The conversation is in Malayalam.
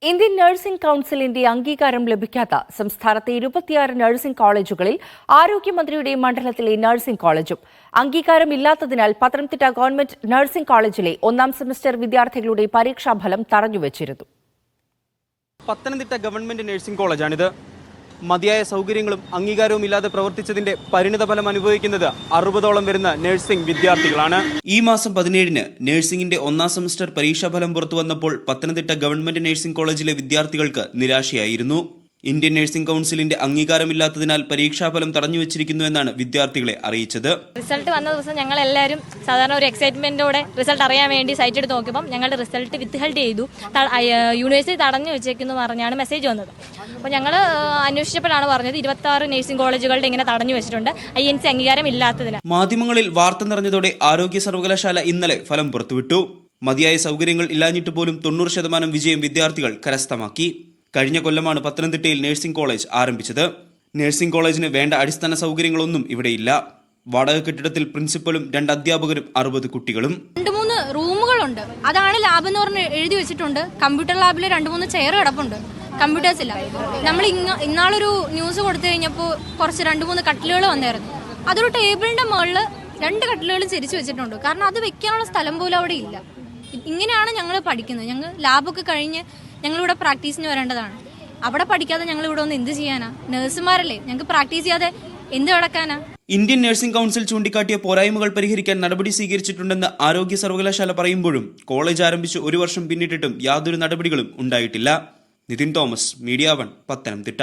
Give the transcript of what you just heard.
ഇന്ത്യൻ നഴ്സിംഗ് കൌൺസിലിന്റെ അംഗീകാരം ലഭിക്കാത്ത സംസ്ഥാനത്തെ 26 നഴ്സിംഗ് കോളേജുകളിൽ ആരോഗ്യമന്ത്രിയുടെ മണ്ഡലത്തിലെ നഴ്സിംഗ് കോളേജും അംഗീകാരമില്ലാത്തതിനാൽ പത്തനംതിട്ട ഗവൺമെന്റ് നഴ്സിംഗ് കോളേജിലെ ഒന്നാം സെമസ്റ്റർ വിദ്യാർത്ഥികളുടെ പരീക്ഷാഫലം തടഞ്ഞുവച്ചിരുന്നു. പത്തനംതിട്ട ഗവൺമെന്റ് നഴ്സിംഗ് കോളേജാണിത്. മതിയായ സൗകര്യങ്ങളും അംഗീകാരവും ഇല്ലാതെ പ്രവർത്തിച്ചതിന്റെ പരിണിതഫലം അനുഭവിക്കുന്നത് 60ഓളം വരുന്ന നഴ്സിംഗ് വിദ്യാർത്ഥികളാണ്. ഈ മാസം 17-ന് നഴ്സിംഗിന്റെ ഒന്നാം സെമസ്റ്റർ പരീക്ഷാഫലം പുറത്തുവന്നപ്പോൾ പത്തനംതിട്ട ഗവൺമെന്റ് നഴ്സിംഗ് കോളേജിലെ വിദ്യാർത്ഥികൾക്ക് നിരാശയായിരുന്നു. ഇന്ത്യൻ നഴ്സിംഗ് കൌൺസിലിന്റെ അംഗീകാരമില്ലാത്തതിനാൽ പരീക്ഷാഫലം തടഞ്ഞുവച്ചിരിക്കുന്നു എന്നാണ് വിദ്യാർത്ഥികളെ അറിയിച്ചത്. റിസൾട്ട് വന്ന ദിവസം ഞങ്ങൾ എല്ലാവരും സാധാരണ ഒരു എക്സൈറ്റ്മെന്റോടെ റിസൾട്ട് അറിയാൻ വേണ്ടി സൈറ്റ് എടുത്ത് നോക്കിയപ്പോൾ ഞങ്ങളുടെ റിസൾട്ട് വിത്ത്ഹെൽഡ് ചെയ്തു, യൂണിവേഴ്സിറ്റി തടഞ്ഞു വെച്ചേക്കുന്നു പറഞ്ഞാണ് മെസ്സേജ് വന്നത്. അപ്പോൾ ഞങ്ങൾ അന്വേഷിച്ചപ്പോഴാണ് പറഞ്ഞത് 26 നഴ്സിംഗ് കോളേജുകളുടെ ഇങ്ങനെ തടഞ്ഞു വെച്ചിട്ടുണ്ട്, INC അംഗീകാരം ഇല്ലാത്തതിന്. മാധ്യമങ്ങളിൽ വാർത്ത നിറഞ്ഞതോടെ ആരോഗ്യ സർവകലാശാല ഇന്നലെ ഫലം പുറത്തുവിട്ടു. മതിയായ സൗകര്യങ്ങൾ ഇല്ലാഞ്ഞിട്ട് പോലും 90% വിജയം വിദ്യാർത്ഥികൾ കരസ്ഥമാക്കി. കഴിഞ്ഞ കൊല്ലമാണ് പത്തനംതിട്ടയിൽ നഴ്സിംഗ് കോളേജ് ആരംഭിച്ചത്. നഴ്സിംഗ് കോളേജിന് വേണ്ട അടിസ്ഥാന സൗകര്യങ്ങളൊന്നും ഇവിടെയില്ല. വാടക കെട്ടിടത്തിൽ പ്രിൻസിപ്പലും 2 അധ്യാപകരും 60 കുട്ടികളും. 2-3 റൂമുകളുണ്ട്, അതാണ് ലാബ് എന്ന് പറഞ്ഞ് എഴുതി വെച്ചിട്ടുണ്ട്. കമ്പ്യൂട്ടർ ലാബിൽ 2-3 ചെയർ കിടപ്പുണ്ട്, കമ്പ്യൂട്ടേഴ്സ് ഇല്ല. നമ്മൾ ഇന്നാളൊരു ന്യൂസ് കൊടുത്തു കഴിഞ്ഞപ്പോൾ കുറച്ച് 2-3 കട്ടിലുകൾ വന്നായിരുന്നു. അതൊരു ടേബിളിന്റെ മുകളിൽ 2 കട്ടിലുകളും ചിരിച്ചു വെച്ചിട്ടുണ്ട്. കാരണം അത് വെക്കാനുള്ള സ്ഥലം പോലും അവിടെ ഇല്ല. ഇങ്ങനെയാണ് ഞങ്ങൾ പഠിക്കുന്നത്. ഞങ്ങൾ ലാബൊക്കെ കഴിഞ്ഞ് ഞങ്ങളിവിടെ പ്രാക്ടീസിന് വരേണ്ടതാണ്. അവിടെ പഠിക്കാതെ ഞങ്ങൾ ഇവിടെ ഒന്ന് എന്ത് ചെയ്യാനാ? നഴ്സുമാരല്ലേ, ഞങ്ങൾക്ക് പ്രാക്ടീസ് ചെയ്യാതെ എന്ത് നടക്കാനാ? ഇന്ത്യൻ നഴ്സിംഗ് കൌൺസിൽ ചൂണ്ടിക്കാട്ടിയ പോരായ്മകൾ പരിഹരിക്കാൻ നടപടി സ്വീകരിച്ചിട്ടുണ്ടെന്ന് ആരോഗ്യ സർവകലാശാല പറയുമ്പോഴും കോളേജ് ആരംഭിച്ച് 1 വർഷം പിന്നിട്ടിട്ടും യാതൊരു നടപടികളും ഉണ്ടായിട്ടില്ല. നിതിൻ തോമസ്, മീഡിയ 1, പത്തനംതിട്ട.